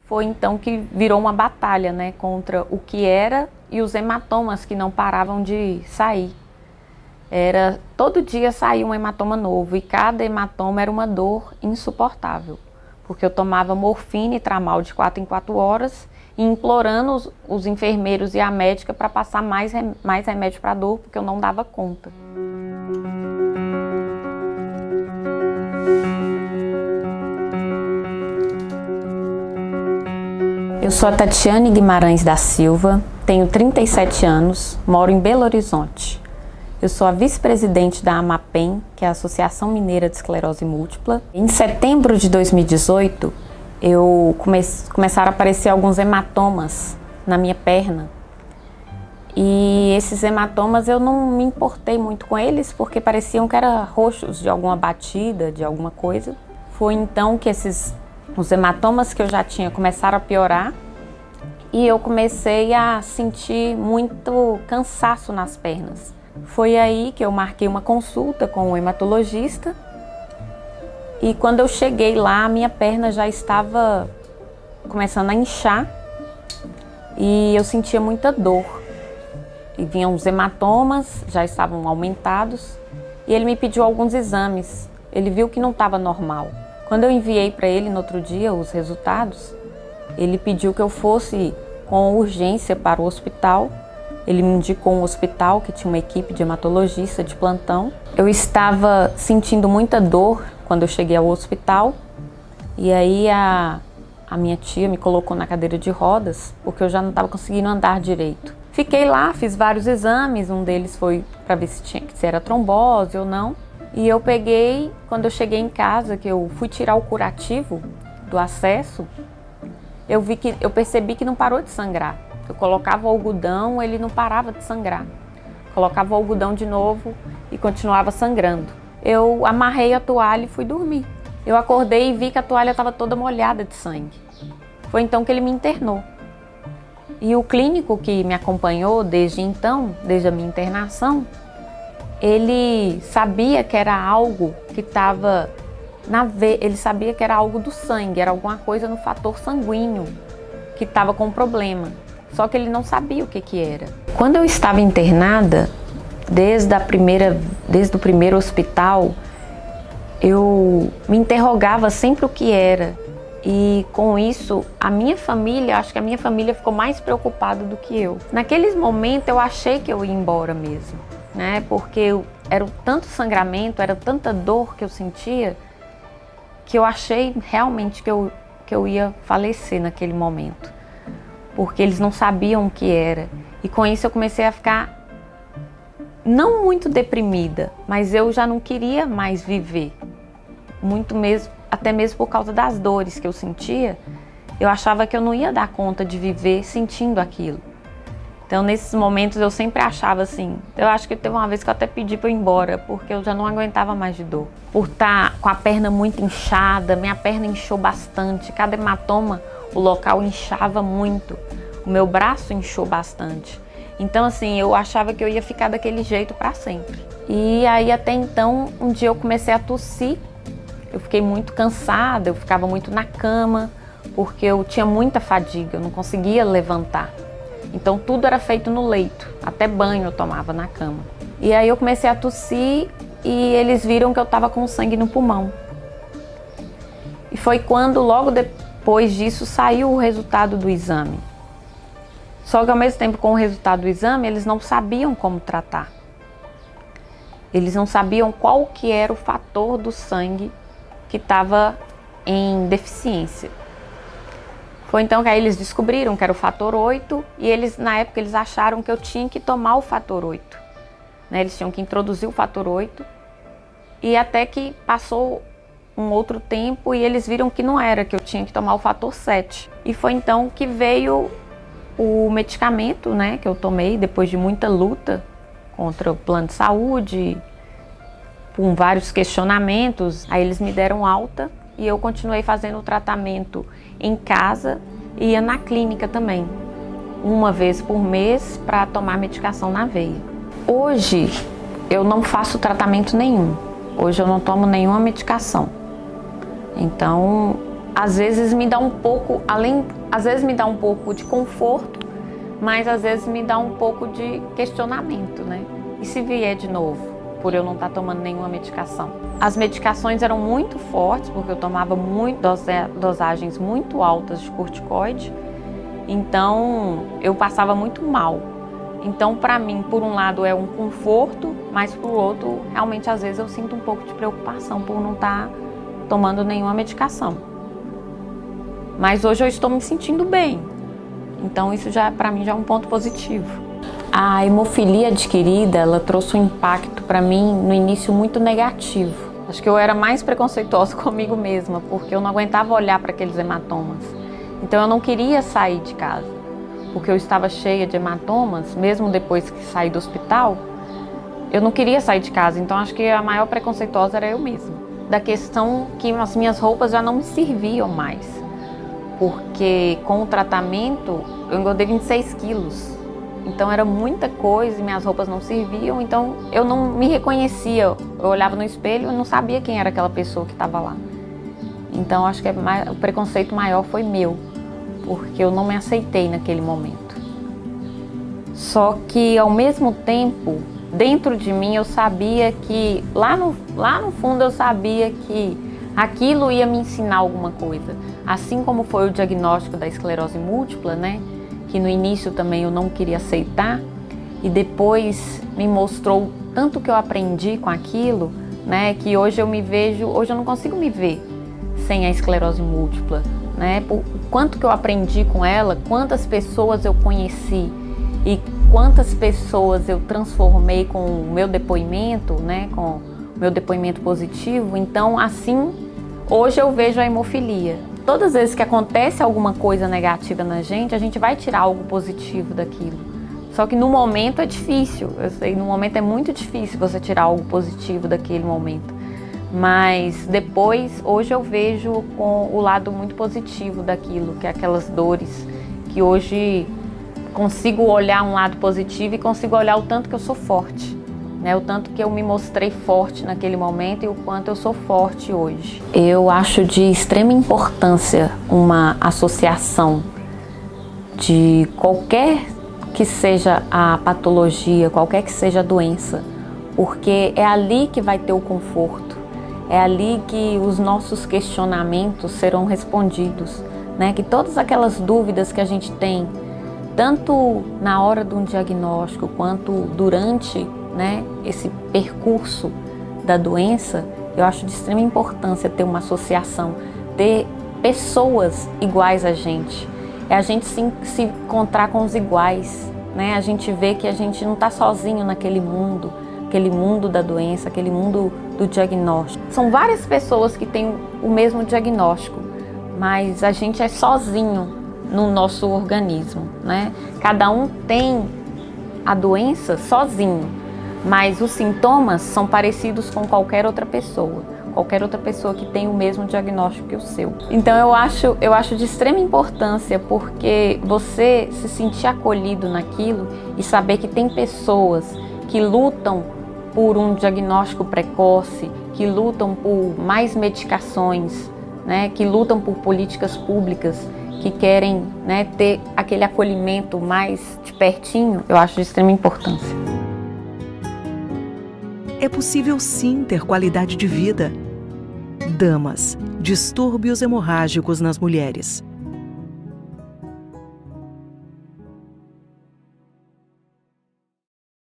Foi então que virou uma batalha, né, contra o que era e os hematomas que não paravam de sair. Todo dia saía um hematoma novo e cada hematoma era uma dor insuportável, porque eu tomava morfina e tramal de 4 em 4 horas e implorando os enfermeiros e a médica para passar mais remédio para a dor, porque eu não dava conta. Eu sou a Tatiane Guimarães da Silva, tenho 37 anos, moro em Belo Horizonte. Eu sou a vice-presidente da AMAPEM, que é a Associação Mineira de Esclerose Múltipla. Em setembro de 2018, começaram a aparecer alguns hematomas na minha perna. E esses hematomas eu não me importei muito com eles, porque pareciam que eram roxos de alguma batida, de alguma coisa. Foi então que os hematomas que eu já tinha começaram a piorar e eu comecei a sentir muito cansaço nas pernas. Foi aí que eu marquei uma consulta com o hematologista e quando eu cheguei lá, a minha perna já estava começando a inchar e eu sentia muita dor. E vinham os hematomas, já estavam aumentados e ele me pediu alguns exames. Ele viu que não estava normal. Quando eu enviei para ele no outro dia os resultados, ele pediu que eu fosse com urgência para o hospital. Ele me indicou um hospital que tinha uma equipe de hematologista de plantão. Eu estava sentindo muita dor quando eu cheguei ao hospital e aí a minha tia me colocou na cadeira de rodas porque eu já não estava conseguindo andar direito. Fiquei lá, fiz vários exames, um deles foi para ver se era trombose ou não. E eu peguei, quando eu cheguei em casa, que eu fui tirar o curativo do acesso, eu percebi que não parou de sangrar. Eu colocava o algodão, ele não parava de sangrar. Colocava o algodão de novo e continuava sangrando. Eu amarrei a toalha e fui dormir. Eu acordei e vi que a toalha estava toda molhada de sangue. Foi então que ele me internou. E o clínico que me acompanhou desde então, desde a minha internação, ele sabia que era algo que estava na veia, ele sabia que era algo do sangue, era alguma coisa no fator sanguíneo que estava com problema. Só que ele não sabia o que era. Quando eu estava internada, desde o primeiro hospital, eu me interrogava sempre o que era. E com isso, acho que a minha família ficou mais preocupada do que eu. Naqueles momentos eu achei que eu ia embora mesmo, né? Porque era tanto sangramento, era tanta dor que eu sentia, que eu achei realmente que eu ia falecer naquele momento. Porque eles não sabiam o que era. E com isso eu comecei a ficar não muito deprimida, mas eu já não queria mais viver. Até mesmo por causa das dores que eu sentia, eu achava que eu não ia dar conta de viver sentindo aquilo. Então, nesses momentos, eu sempre achava assim, eu acho que teve uma vez que eu até pedi para eu ir embora, porque eu já não aguentava mais de dor. Por estar com a perna muito inchada, minha perna inchou bastante, cada hematoma, o local inchava muito, o meu braço inchou bastante. Então, assim, eu achava que eu ia ficar daquele jeito para sempre. E aí, até então, um dia eu comecei a tossir. Eu fiquei muito cansada, eu ficava muito na cama, porque eu tinha muita fadiga, eu não conseguia levantar. Então tudo era feito no leito, até banho eu tomava na cama. E aí eu comecei a tossir e eles viram que eu estava com sangue no pulmão. E foi quando, logo depois disso, saiu o resultado do exame. Só que ao mesmo tempo, com o resultado do exame, eles não sabiam como tratar. Eles não sabiam qual que era o fator do sangue que estava em deficiência. Foi então que aí eles descobriram que era o fator 8 e na época eles acharam que eu tinha que tomar o fator 8. Né? Eles tinham que introduzir o fator 8 e até que passou um outro tempo e eles viram que não era, que eu tinha que tomar o fator 7. E foi então que veio o medicamento, né, que eu tomei depois de muita luta contra o plano de saúde, com vários questionamentos. Aí eles me deram alta e eu continuei fazendo o tratamento em casa e ia na clínica também, uma vez por mês para tomar medicação na veia. Hoje eu não faço tratamento nenhum, hoje eu não tomo nenhuma medicação. Então às vezes me dá um pouco, às vezes me dá um pouco de conforto, mas às vezes me dá um pouco de questionamento, né? E se vier de novo, por eu não estar tomando nenhuma medicação? As medicações eram muito fortes, porque eu tomava dosagens muito altas de corticoide, então eu passava muito mal. Então, para mim, por um lado é um conforto, mas por outro, realmente às vezes eu sinto um pouco de preocupação por não estar tomando nenhuma medicação. Mas hoje eu estou me sentindo bem, então isso já para mim já é um ponto positivo. A hemofilia adquirida, ela trouxe um impacto para mim no início muito negativo. Acho que eu era mais preconceituosa comigo mesma, porque eu não aguentava olhar para aqueles hematomas. Então eu não queria sair de casa, porque eu estava cheia de hematomas, mesmo depois que saí do hospital, eu não queria sair de casa. Então acho que a maior preconceituosa era eu mesma. Da questão que as minhas roupas já não me serviam mais, porque com o tratamento eu engordei 26 quilos. Então era muita coisa e minhas roupas não serviam, então eu não me reconhecia. Eu olhava no espelho e não sabia quem era aquela pessoa que estava lá. Então acho que o preconceito maior foi meu, porque eu não me aceitei naquele momento. Só que ao mesmo tempo, dentro de mim eu sabia que, lá no fundo eu sabia que aquilo ia me ensinar alguma coisa. Assim como foi o diagnóstico da esclerose múltipla, né? Que no início também eu não queria aceitar, e depois me mostrou tanto que eu aprendi com aquilo, né? Que hoje eu me vejo, hoje eu não consigo me ver sem a esclerose múltipla, né? O quanto que eu aprendi com ela, quantas pessoas eu conheci e quantas pessoas eu transformei com o meu depoimento, né? Com o meu depoimento positivo. Então, assim, hoje eu vejo a hemofilia. Todas as vezes que acontece alguma coisa negativa na gente, a gente vai tirar algo positivo daquilo. Só que no momento é difícil, eu sei, no momento é muito difícil você tirar algo positivo daquele momento. Mas depois, hoje eu vejo com o lado muito positivo daquilo, que é aquelas dores, que hoje consigo olhar um lado positivo e consigo olhar o tanto que eu sou forte. O tanto que eu me mostrei forte naquele momento e o quanto eu sou forte hoje. Eu acho de extrema importância uma associação de qualquer que seja a patologia, qualquer que seja a doença, porque é ali que vai ter o conforto, é ali que os nossos questionamentos serão respondidos, né? Que todas aquelas dúvidas que a gente tem, tanto na hora de um diagnóstico quanto durante, né, esse percurso da doença, eu acho de extrema importância ter uma associação, ter pessoas iguais a gente. É a gente se encontrar com os iguais, né? A gente vê que a gente não está sozinho naquele mundo, aquele mundo da doença, aquele mundo do diagnóstico. São várias pessoas que têm o mesmo diagnóstico, mas a gente é sozinho no nosso organismo, né? Cada um tem a doença sozinho, mas os sintomas são parecidos com qualquer outra pessoa que tem o mesmo diagnóstico que o seu. Então eu acho de extrema importância, porque você se sentir acolhido naquilo e saber que tem pessoas que lutam por um diagnóstico precoce, que lutam por mais medicações, né, que lutam por políticas públicas, que querem, né, ter aquele acolhimento mais de pertinho, eu acho de extrema importância. É possível sim ter qualidade de vida. Damas, distúrbios hemorrágicos nas mulheres.